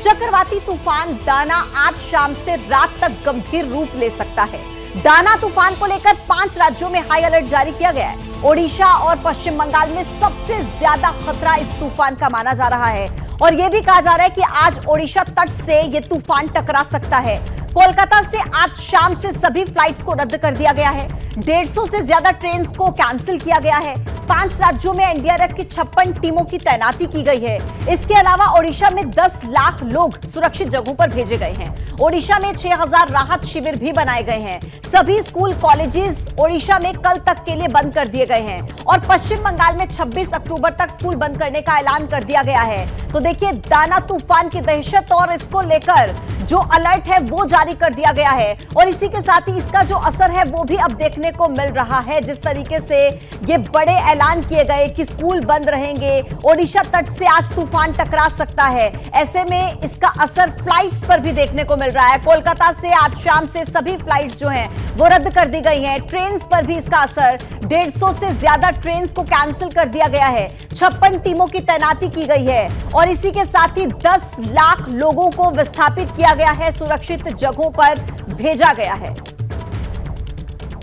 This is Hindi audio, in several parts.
चक्रवाती तूफान दाना आज शाम से रात तक गंभीर रूप ले सकता है। दाना तूफान को लेकर 5 राज्यों में हाई अलर्ट जारी किया गया है। ओडिशा और पश्चिम बंगाल में सबसे ज्यादा खतरा इस तूफान का माना जा रहा है और यह भी कहा जा रहा है कि आज ओडिशा तट से यह तूफान टकरा सकता है। कोलकाता से आज शाम से सभी फ्लाइट्स को रद्द कर दिया गया है। 150 से ज्यादा ट्रेन को कैंसिल किया गया है। 5 राज्यों में एनडीआरएफ की 56 टीमों की तैनाती की गई है। इसके अलावा ओडिशा में 10 लाख लोग सुरक्षित जगहों पर भेजे गए हैं। ओडिशा में 6000 राहत शिविर भी बनाए गए हैं। सभी स्कूल कॉलेजेस ओडिशा में कल तक के लिए बंद कर दिए गए हैं और पश्चिम बंगाल में 26 अक्टूबर तक स्कूल बंद करने का ऐलान कर दिया गया है। तो देखिए, दाना तूफान की दहशत और इसको लेकर जो अलर्ट है वो जारी कर दिया गया है और इसी के साथ ही इसका जो असर है वो भी अब देखने को मिल रहा है। जिस तरीके से ये बड़े ऐलान किए गए कि स्कूल बंद रहेंगे, ओडिशा तट से आज तूफान टकरा सकता है, ऐसे में इसका असर फ्लाइट्स पर भी देखने को मिल रहा है। कोलकाता से आज शाम से सभी फ्लाइट्स जो हैं वो रद्द कर दी गई हैं। ट्रेन पर भी इसका असर, 150 से ज्यादा ट्रेन को कैंसिल कर दिया गया है। 56 टीमों की तैनाती की गई है और इसी के साथ ही 10 लाख लोगों को विस्थापित किया गया है, सुरक्षित जगहों पर भेजा गया है।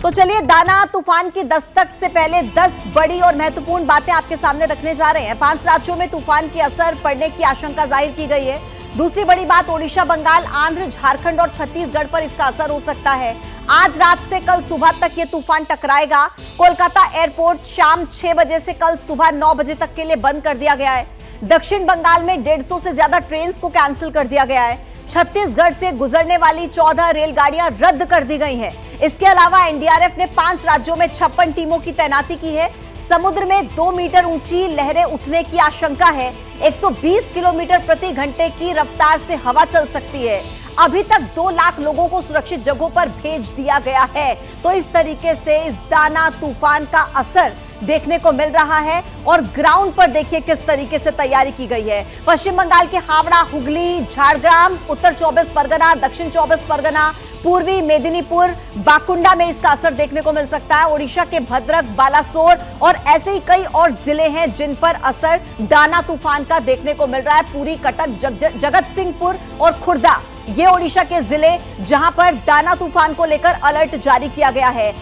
तो चलिए, दाना तूफान की दस्तक से पहले 10 बड़ी और महत्वपूर्ण बातें आपके सामने रखने जा रहे हैं। 5 राज्यों में तूफान के असर पड़ने की आशंका जाहिर की गई है। दूसरी बड़ी बात, ओडिशा, बंगाल, आंध्र, झारखंड और छत्तीसगढ़ पर इसका असर हो सकता है। आज रात से कल सुबह तक ये तूफान टकराएगा। कोलकाता एयरपोर्ट शाम 6 बजे से कल सुबह 9 बजे तक के लिए बंद कर दिया गया है। दक्षिण बंगाल में 150 से ज्यादा ट्रेन को कैंसिल कर दिया गया है। छत्तीसगढ़ से गुजरने वाली 14 रेलगाड़ियां रद्द कर दी गई हैं। इसके अलावा एनडीआरएफ ने 5 राज्यों में 56 टीमों की तैनाती की है। समुद्र में 2 मीटर ऊंची लहरें उठने की आशंका है। 120 किलोमीटर प्रति घंटे की रफ्तार से हवा चल सकती है। अभी तक 2 लाख लोगों को सुरक्षित जगहों पर भेज दिया गया है। तो इस तरीके से इस दाना तूफान का असर देखने को मिल रहा है और ग्राउंड पर देखिए किस तरीके से तैयारी की गई है। पश्चिम बंगाल के हावड़ा, हुगली, झारग्राम, उत्तर 24 परगना, दक्षिण 24 परगना, पूर्वी मेदिनीपुर, बाकुंडा में इसका असर देखने को मिल सकता है। ओडिशा के भद्रक, बालासोर और ऐसे ही कई और जिले हैं जिन पर असर दाना तूफान का देखने को मिल रहा है। पूरी, कटक, जगत सिंहपुर और खुर्दा, ये ओडिशा के जिले जहां पर दाना तूफान को लेकर अलर्ट जारी किया गया है।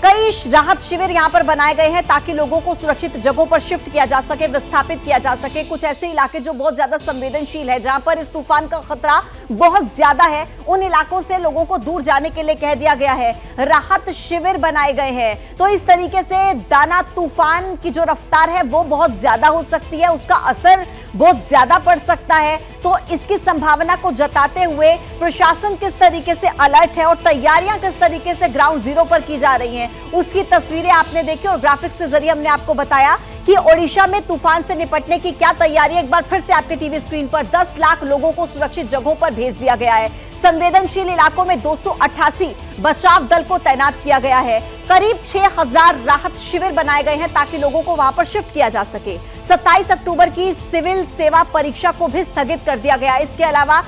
कई राहत शिविर यहां पर बनाए गए हैं ताकि लोगों को सुरक्षित जगहों पर शिफ्ट किया जा सके, विस्थापित किया जा सके। कुछ ऐसे इलाके जो बहुत ज्यादा संवेदनशील है, जहां पर इस तूफान का खतरा बहुत ज्यादा है, उन इलाकों से लोगों को दूर जाने के लिए कह दिया गया है। राहत शिविर बनाए गए हैं। तो इस तरीके से दाना तूफान की जो रफ्तार है वो बहुत ज्यादा हो सकती है, उसका असर बहुत ज्यादा पड़ सकता है। तो इसकी संभावना को जताते हुए प्रशासन किस तरीके से अलर्ट है और तैयारियां किस तरीके से ग्राउंड जीरो पर की जा रही हैं, उसकी तस्वीरें आपने देखी और ग्राफिक्स के जरिए हमने आपको बताया कि ओडिशा में तूफान से निपटने की क्या तैयारी है। एक बार फिर से आपके टीवी स्क्रीन पर 10 लाख लोगों को सुरक्षित जगहों पर भेज दिया गया है। संवेदनशील इलाकों में 288 बचाव दल को तैनात किया गया है। करीब 6000 राहत शिविर बनाए गए हैं ताकि लोगों को वहां पर शिफ्ट किया जा सके। 27 अक्टूबर की सिविल सेवा परीक्षा को भी स्थगित कर दिया गया है। इसके अलावा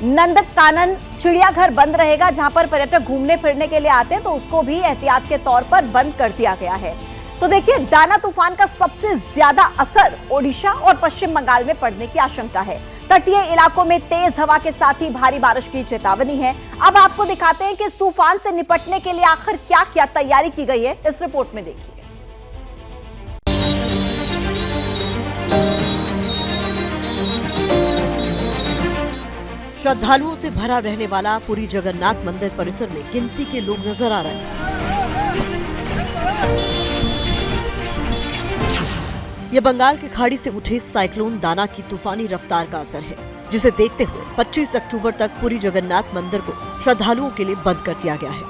नंदकानन चिड़ियाघर बंद रहेगा, जहां पर पर्यटक घूमने फिरने के लिए आते हैं, तो उसको भी एहतियात के तौर पर बंद कर दिया गया है। तो देखिए, दाना तूफान का सबसे ज्यादा असर ओडिशा और पश्चिम बंगाल में पड़ने की आशंका है। तटीय इलाकों में तेज हवा के साथ ही भारी बारिश की चेतावनी है। अब आपको दिखाते हैं कि इस तूफान से निपटने के लिए आखिर क्या क्या तैयारी की गई है, इस रिपोर्ट में देखिए। श्रद्धालुओं से भरा रहने वाला पुरी जगन्नाथ मंदिर परिसर में गिनती के लोग नजर आ रहे हैं। ये बंगाल की खाड़ी से उठे साइक्लोन दाना की तूफानी रफ्तार का असर है, जिसे देखते हुए 25 अक्टूबर तक पुरी जगन्नाथ मंदिर को श्रद्धालुओं के लिए बंद कर दिया गया है।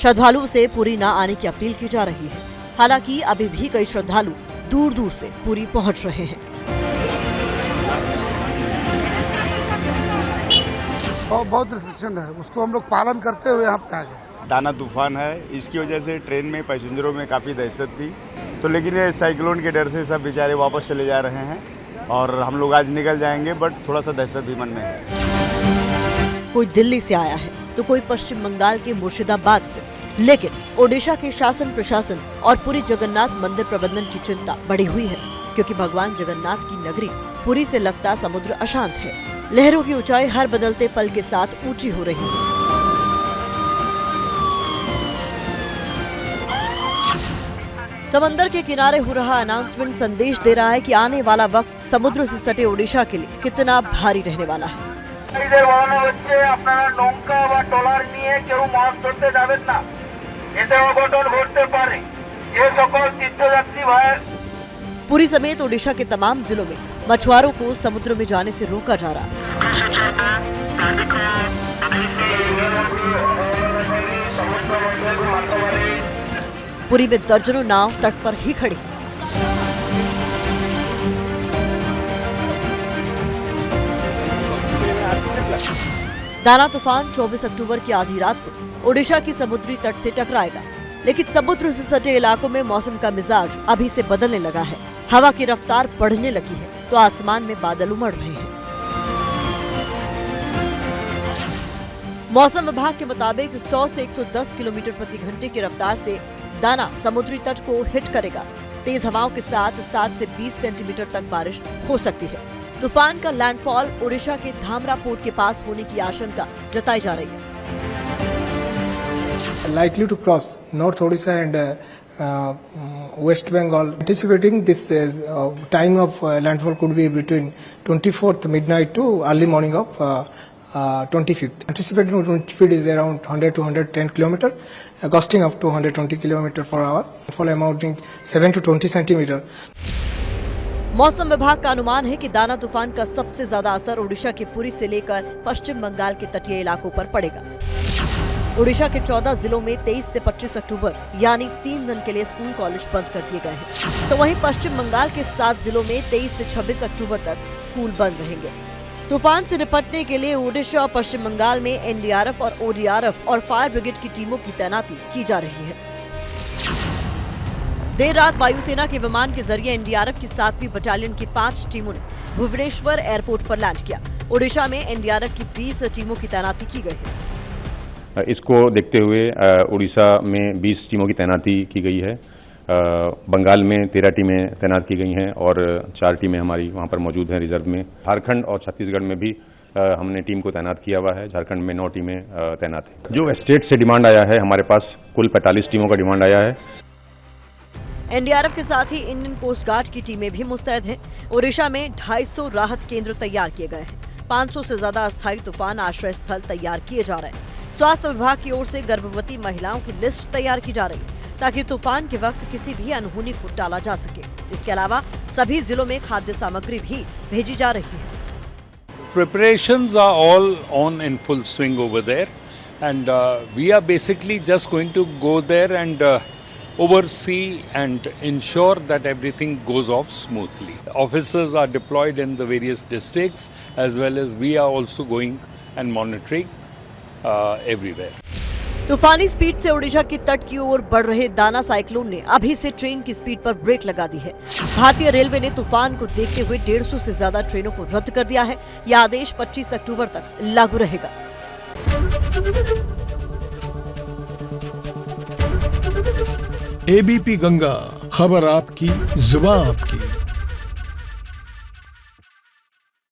श्रद्धालुओं से पुरी न आने की अपील की जा रही है। हालांकि अभी भी कई श्रद्धालु दूर दूर से पुरी पहुंच रहे हैं। और बहुत रिस्ट्रिक्शन है, उसको हम लोग पालन करते हुए यहाँ पे आ गए। दाना तूफान है, इसकी वजह से ट्रेन में पैसेंजरों में काफ़ी दहशत थी, तो लेकिन ये साइक्लोन के डर से सब बेचारे वापस चले जा रहे हैं और हम लोग आज निकल जाएंगे, बट थोड़ा सा दहशत भी मन में है। कोई दिल्ली से आया है तो कोई पश्चिम बंगाल के मुर्शिदाबाद से, लेकिन ओडिशा के शासन प्रशासन और पुरी जगन्नाथ मंदिर प्रबंधन की चिंता बढ़ी हुई है। क्योंकि भगवान जगन्नाथ की नगरी पुरी से लगता समुद्र अशांत है। लहरों की ऊंचाई हर बदलते पल के साथ ऊंची हो रही है। समंदर के किनारे हो रहा अनाउंसमेंट संदेश दे रहा है कि आने वाला वक्त समुद्र से सटे ओडिशा के लिए कितना भारी रहने वाला है। पुरी समेत ओडिशा के तमाम जिलों में मछुआरों को समुद्र में जाने से रोका जा रहा है। पुरी में दर्जनों नाव तट पर ही खड़ी। दाना तूफान 24 अक्टूबर की आधी रात को ओडिशा की समुद्री तट से टकराएगा, लेकिन समुद्र से सटे इलाकों में मौसम का मिजाज अभी से बदलने लगा है। हवा की रफ्तार बढ़ने लगी है तो आसमान में बादल उमड़ रहे हैं। मौसम विभाग के मुताबिक 100 से 110 किलोमीटर प्रति घंटे की रफ्तार से दाना समुद्री तट को हिट करेगा। तेज हवाओं के साथ 7 से 20 सेंटीमीटर तक बारिश हो सकती है। तूफान का लैंडफॉल ओडिशा के धामरा पोर्ट के पास होने की आशंका जताई जा रही है। Likely to cross North Odisha and West Bengal. Anticipating this time of landfall could be between 24th midnight to early morning of 25th. Anticipating wind speed is around 100 to 110 km, gusting up to 120 km per hour. Fall amounting 7 to 20 centimeter. मौसम विभाग का अनुमान है कि दाना तूफान का सबसे ज्यादा असर ओडिशा के पुरी से लेकर पश्चिम बंगाल के तटीय इलाकों पर पड़ेगा। ओडिशा के 14 जिलों में 23 से 25 अक्टूबर यानी 3 दिन के लिए स्कूल कॉलेज बंद कर दिए गए हैं, तो वहीं पश्चिम बंगाल के 7 जिलों में 23 से 26 अक्टूबर तक स्कूल बंद रहेंगे। तूफान से निपटने के लिए ओडिशा और पश्चिम बंगाल में एनडीआरएफ और ओडीआरएफ और फायर ब्रिगेड की टीमों की तैनाती की जा रही है। देर रात वायुसेना के विमान के जरिए एनडीआरएफ की 7वीं बटालियन की 5 टीमों ने भुवनेश्वर एयरपोर्ट पर लैंड किया। ओडिशा में एनडीआरएफ की 20 टीमों की तैनाती की गई है। इसको देखते हुए उड़ीसा में 20 टीमों की तैनाती की गई है। बंगाल में 13 टीमें तैनात की गई हैं और 4 टीमें हमारी वहां पर मौजूद हैं रिजर्व में। झारखंड और छत्तीसगढ़ में भी हमने टीम को तैनात किया हुआ है। झारखंड में 9 टीमें तैनात हैं। जो स्टेट से डिमांड आया है, हमारे पास कुल 45 टीमों का डिमांड आया है। एनडीआरएफ के साथ ही इंडियन कोस्ट गार्ड की टीमें भी मुस्तैद हैं। ओडिशा में 250 राहत केंद्र तैयार किए गए हैं। 500 से ज्यादा अस्थायी तूफान आश्रय स्थल तैयार किए जा रहे हैं। स्वास्थ्य विभाग की ओर से गर्भवती महिलाओं की लिस्ट तैयार की जा रही है ताकि तूफान के वक्त किसी भी अनहोनी को टाला जा सके। इसके अलावा सभी जिलों में खाद्य सामग्री भी भेजी जा रही है। Preparations are all on in full swing over there, and we are basically just going to go there and oversee and ensure that everything goes off smoothly. Officers are deployed in the various districts, as well as we are also going and monitoring everywhere. तूफानी स्पीड से ओडिशा की तट की ओर बढ़ रहे दाना साइक्लोन ने अभी से ट्रेन की स्पीड पर ब्रेक लगा दी है। भारतीय रेलवे ने तूफान को देखते हुए 150 से ज्यादा ट्रेनों को रद्द कर दिया है। यह आदेश 25 अक्टूबर तक लागू रहेगा। एबीपी गंगा, खबर आपकी, जुबान आपकी।